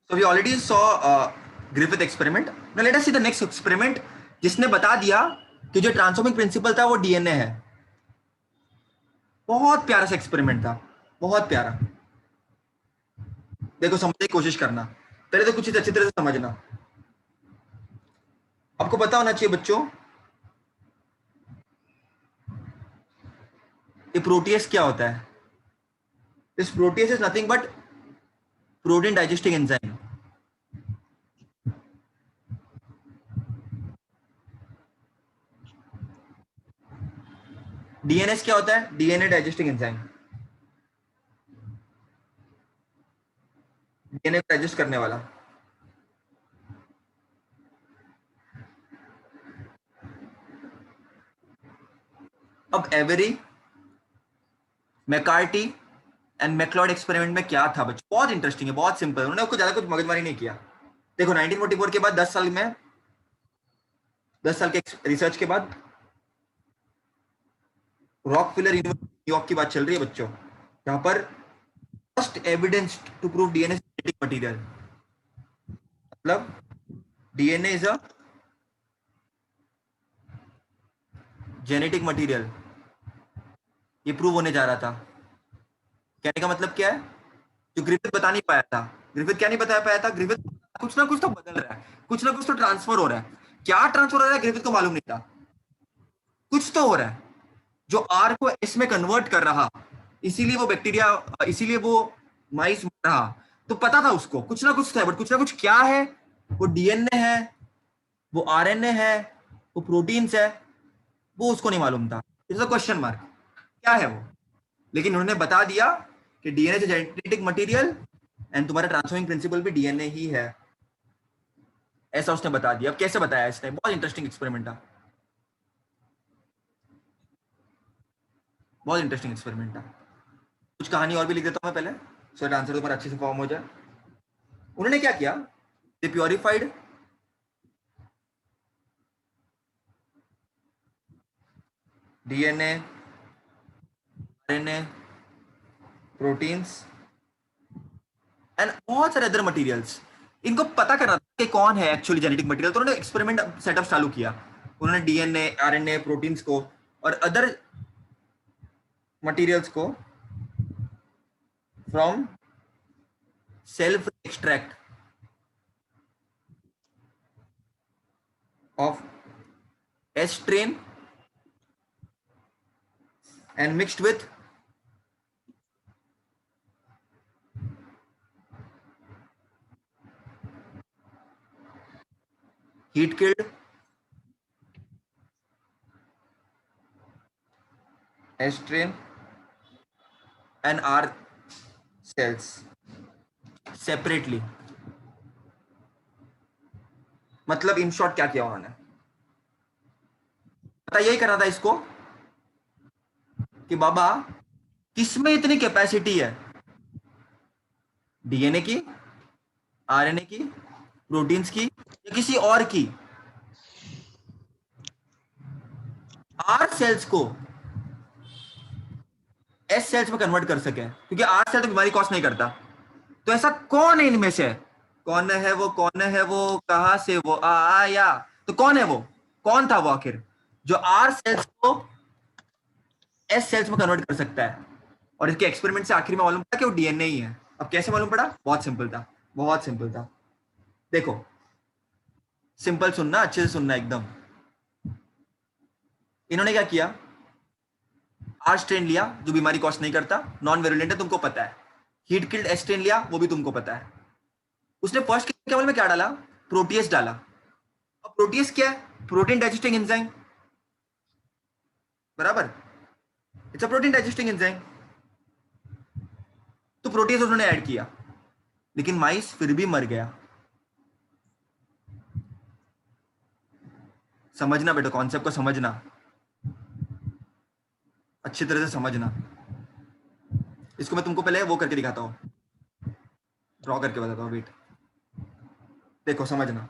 So we already saw Griffith experiment. Now let us see the next experiment जिसने बता दिया कि जो ट्रांसफॉर्मिंग प्रिंसिपल था वो डीएनए है। बहुत प्यारा सा एक्सपेरिमेंट था, बहुत प्यारा। देखो समझने की कोशिश करना, पहले तो कुछ चीज अच्छी तरह से समझना। आपको पता होना चाहिए बच्चों, ये प्रोटीएस क्या होता है। This protease is nothing but protein digesting enzyme. DNS क्या होता है? डीएनए डाइजेस्टिंग एंजाइम, डीएनए को डाइजेस्ट करने वाला। अब every, McCarthy and MacLeod experiment में क्या था बच्चों? बहुत इंटरेस्टिंग है, बहुत सिंपल, उन्होंने कुछ ज्यादा कुछ मगजमारी नहीं किया। देखो 1944 के बाद 10 साल में, 10 साल के रिसर्च के बाद रॉकफिलर यूनिवर्सिटी न्यूयॉर्क की बात चल रही है बच्चों, जहां पर first evidence to prove DNA genetic material. मतलब DNA is a genetic material, ये प्रूव होने जा रहा था। कहने का मतलब क्या है? जो ग्रिफिथ बता नहीं पाया था, ग्रिफिथ क्या नहीं बता पाया था? ग्रिफिथ कुछ ना कुछ तो बदल रहा है, कुछ ना कुछ तो ट्रांसफर हो रहा है। क्या ट्रांसफर हो रहा है ग्रिफिथ को मालूम नहीं था, कुछ तो हो रहा है जो आर को एस में कन्वर्ट कर रहा, इसीलिए वो बैक्टीरिया, इसीलिए वो माइस मर रहा। तो पता था उसको कुछ ना कुछ था, बट कुछ ना कुछ क्या है? वो डीएनए है, वो आरएनए है, वो प्रोटीन्स है, वो उसको नहीं मालूम था। इट्स अ क्वेश्चन मार्क, क्या है वो? लेकिन उन्होंने बता दिया कि DNA is genetic material and तुम्हारा ट्रांसफॉर्मिंग प्रिंसिपल भी डीएनए ही है, ऐसा उसने बता दिया। अब कैसे बताया इसने? बहुत इंटरेस्टिंग एक्सपेरिमेंट था, बहुत इंटरेस्टिंग एक्सपेरिमेंट था। कुछ कहानी और भी लिख देता हूं मैं पहले, सो आंसर तुम्हारा अच्छे से फॉर्म हो जाए। उन्होंने क्या किया? They purified DNA, RNA, proteins and बहुत सारे अदर मटेरियल्स। इनको पता करना था कि कौन है एक्चुअली जेनेटिक मटेरियल, तो उन्होंने एक्सपेरिमेंट सेटअप चालू किया। उन्होंने डीएनए, आरएनए, प्रोटीन्स को और अदर मटेरियल्स को from self extract of S strain and mixed with heat killed S train and R cells separately। मतलब इन शॉर्ट क्या किया उन्होंने? पता यही करना था इसको कि बाबा किसमें इतनी कैपेसिटी है, डीएनए की, आरएनए की, प्रोटीन्स की, या किसी और की, आर सेल्स को एस सेल्स में कन्वर्ट कर सके, क्योंकि आर सेल तो बीमारी कॉज नहीं करता। तो ऐसा कौन है इनमें से? कौन है वो? कौन है वो? कहां से वो आया? तो कौन है वो? कौन था वो आखिर जो आर सेल्स को एस सेल्स में कन्वर्ट कर सकता है? और इसके एक्सपेरिमेंट से आखिर में मालूम पड़ा कि वो डीएनए ही है। अब कैसे मालूम पड़ा? बहुत सिंपल था, बहुत सिंपल था। देखो, सिंपल सुनना, अच्छे से सुनना एकदम। इन्होंने क्या किया? आर स्ट्रेन लिया जो बीमारी कॉज नहीं करता, नॉन वेरुलेंट है, तुमको पता है। हीट किल्ड एस स्ट्रेन लिया, वो भी तुमको पता है। उसने फर्स्ट केमिकल में क्या डाला? प्रोटीएस डाला। अब प्रोटीएस क्या है? प्रोटीन डाइजेस्टिंग एंजाइम, बराबर। It's a protein digesting enzyme. तो प्रोटीएस उन्होंने ऐड किया, लेकिन माइस फिर भी मर गया। समझना बेटा, कॉन्सेप्ट को समझना, अच्छी तरह से समझना। इसको मैं तुमको पहले वो करके दिखाता हूँ, ड्रॉ करके बताता हूँ, वेट। देखो समझना,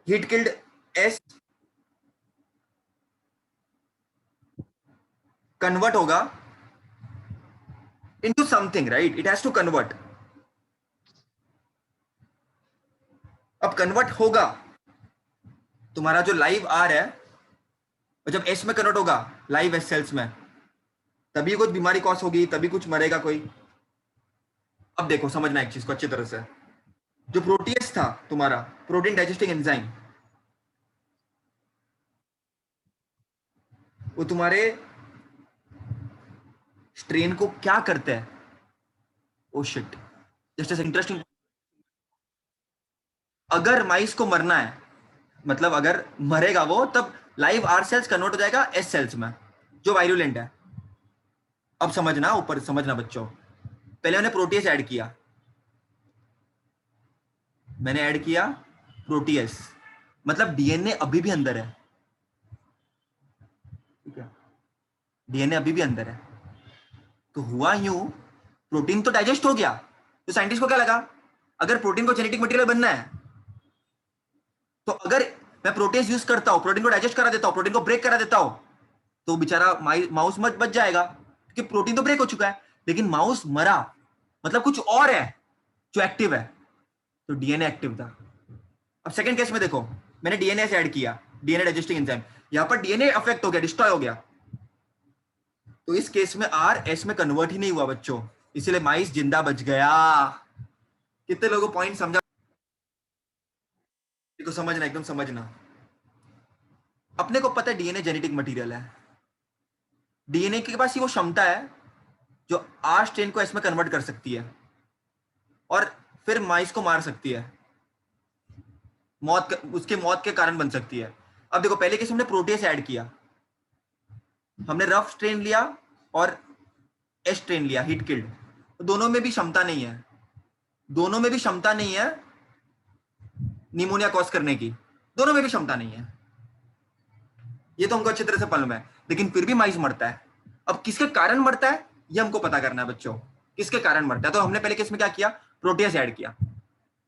हीट किल्ड एस कन्वर्ट होगा into something, right? It has to convert. अब कन्वर्ट होगा तुम्हारा जो लाइव आर है, और जब एस में कन्वर्ट होगा लाइव एस सेल्स में, तभी कुछ बीमारी कॉज होगी, तभी कुछ मरेगा कोई। अब देखो समझना एक चीज को अच्छी तरह से, जो प्रोटीएस था तुम्हारा, प्रोटीन डाइजेस्टिंग एंजाइम, वो तुम्हारे स्ट्रेन को क्या करते हैं? Oh shit, just interesting. अगर माइस को मरना है, मतलब अगर मरेगा वो, तब लाइव आर सेल्स कन्वर्ट हो जाएगा एस सेल्स में, जो वायरुलेंट है। अब समझना, ऊपर समझना बच्चों, पहले मैंने प्रोटीएस ऐड किया, मैंने ऐड किया प्रोटीएस, मतलब डीएनए अभी भी अंदर है, ठीक है, डीएनए अभी भी अंदर है। तो हुआ यूं, प्रोटीन तो डाइजेस्ट हो गया, तो साइंटिस्ट को क्या लगा, अगर प्रोटीन को जेनेटिक मटेरियल बनना है, तो अगर मैं प्रोटीज यूज करता हूं, प्रोटीन को डाइजेस्ट करा देता हूं, प्रोटीन को ब्रेक करा देता हूं, तो बेचारा माउस मत बच जाएगा, क्योंकि प्रोटीन तो ब्रेक हो चुका है। लेकिन माउस मरा, मतलब कुछ और है जो एक्टिव है, तो डीएनए एक्टिव था। अब सेकंड केस में देखो, मैंने डीएनए से ऐड किया, डीएनए डाइजेस्टिंग एंजाइम, यहां पर डीएनए अफेक्ट हो गया, डिस्ट्रॉय हो गया, तो इस केस में आर एस में कन्वर्ट ही नहीं हुआ बच्चों, इसीलिए माइस जिंदा बच गया। कितने लोगों पॉइंट समझा? देखो समझना, एकदम समझना। अपने को पता है डीएनए जेनेटिक मटेरियल है, डीएनए के पास ही वो क्षमता है जो आर स्ट्रेन को एस में कन्वर्ट कर सकती है और फिर माइस को मार सकती है, उसके मौत के कारण बन सकती है। अब देखो पहले केस हमने प्रोटीएस ऐड किया, हमने रफ स्ट्रेन लिया और एस स्ट्रेन लिया, हीट किल्ड, तो दोनों में भी क्षमता नहीं है, दोनों में भी क्षमता नहीं है निमोनिया कॉज करने की, दोनों में भी क्षमता नहीं है, ये तो हमको अच्छी तरह से मालूम है, लेकिन फिर भी माइस मरता है। अब किसके कारण मरता है ये हमको पता करना है बच्चों, किसके कारण मरता है। तो हमने पहले केस में क्या किया, प्रोटीएस ऐड किया,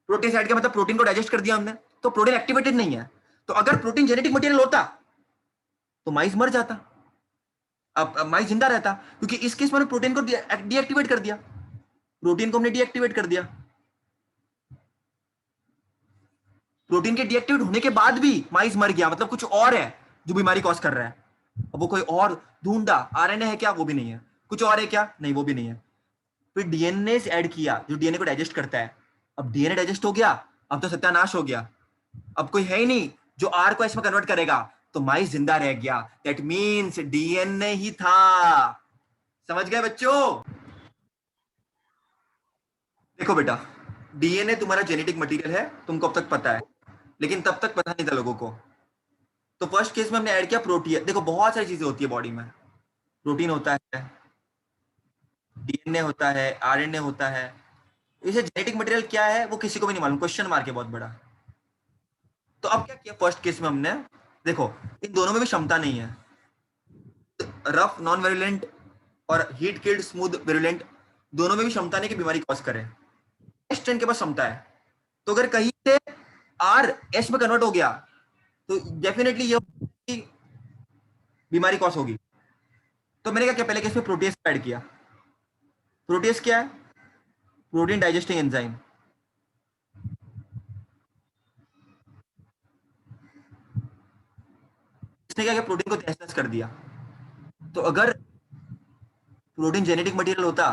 प्रोटीएस ऐड किया मतलब प्रोटीन को डाइजेस्ट कर दिया हमने, तो प्रोटीन एक्टिवेटेड नहीं है, तो अगर प्रोटीन जेनेटिक मटेरियल होता तो माइस मर जाता, अब माइस जिंदा रहता, क्योंकि इस केस में प्रोटीन को डीएक्टिवेट कर दिया, प्रोटीन को हमने डीएक्टिवेट कर दिया, प्रोटीन के डीएक्टिवेट होने के बाद भी माइस मर गया, मतलब कुछ और है जो बीमारी कॉज कर रहा है। अब वो कोई और ढूंढा, आरएनए है क्या, वो भी नहीं है, कुछ और है क्या, नहीं वो भी नहीं है, फिर डीएनए ऐड किया जो डीएनए को डाइजेस्ट करता है। अब डीएनए डाइजेस्ट हो गया, अब तो सत्यानाश हो गया, अब कोई है ही नहीं जो आर को एस में कन्वर्ट करेगा, तो माइस जिंदा रह गया, दैट मींस डीएनए ही था। समझ गए बच्चों? देखो बेटा, डीएनए तुम्हारा जेनेटिक मटेरियल है, तुमको अब तक पता है, लेकिन तब तक पता नहीं था लोगों को। तो फर्स्ट केस में हमने ऐड किया प्रोटीन। देखो बहुत सारी चीजें होती है बॉडी में, प्रोटीन होता है, डीएनए होता है, आरएनए होता है, इसे जेनेटिक मटेरियल क्या है वो किसी को भी नहीं मालूम, क्वेश्चन मार्क है बहुत बड़ा। तो अब क्या किया फर्स्ट केस में हमने, देखो इन दोनों में भी क्षमता नहीं है, रफ नॉन वेरुलेंट और हीट किल्ड स्मूथ वेरुलेंट, दोनों में भी क्षमता नहीं कि बीमारी कॉज करे, स्ट्रेन के पास क्षमता है। तो अगर कहीं से आर एस में कन्वर्ट हो गया तो डेफिनेटली ये बीमारी कॉज होगी। तो मैंने क्या किया, पहले केस में प्रोटीएस ऐड किया। प्रोटीएस क्या है, प्रोटीन डाइजेस्टिंग एंजाइम। इसने क्या किया, प्रोटीन को तहस नहस कर दिया। तो अगर प्रोटीन जेनेटिक मटेरियल होता,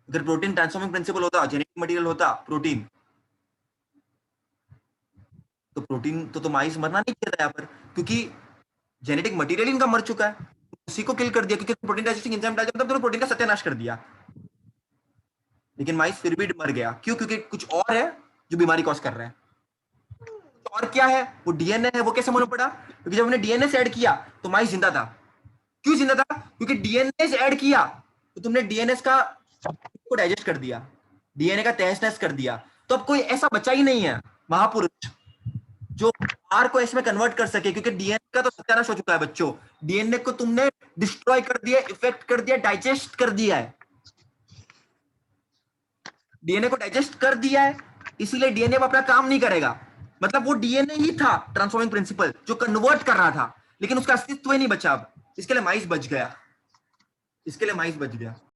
अगर प्रोटीन ट्रांसफॉर्मिंग प्रिंसिपल होता, जेनेटिक मटेरियल होता प्रोटीन, तो प्रोटीन तो माइस मरना नहीं चाहिए था यहाँ पर, क्योंकि जेनेटिक मटेरियल इनका मर चुका है, उसी को किल कर दिया, क्योंकि प्रोटीन डाइजेस्टिंग एंजाइम डाल दिया, मतलब प्रोटीन का सत्यानाश कर दिया। लेकिन माइस फिर भी मर गया, क्यों? क्योंकि कुछ और है जो बीमारी कॉज कर रहा है। और क्या है, वो डीएनए है। वो कैसे मालूम पड़ा? क्योंकि जब हमने डीएनए से ऐड किया तो माइस जिंदा था। क्यों जिंदा था? क्योंकि डीएनए से ऐड किया तो तुमने डीएनए का को डाइजेस्ट कर दिया, डीएनए का तहस नहस कर दिया, तो अब कोई ऐसा बचा ही नहीं है महापुरुष जो आर को एस में कन्वर्ट कर सके, क्योंकि डीएनए का तो सत्यानाश हो चुका है बच्चों। डीएनए को तुमने डिस्ट्रॉय कर दिया, इफेक्ट कर दिया, डाइजेस्ट कर दिया है, डीएनए को डाइजेस्ट कर दिया है, इसीलिए डीएनए अपना काम नहीं करेगा। मतलब वो डीएनए ही था ट्रांसफॉर्मिंग प्रिंसिपल जो कन्वर्ट कर रहा था, लेकिन उसका अस्तित्व ही नहीं बचा अब, इसके लिए माइस बच गया, इसके लिए माइस बच गया।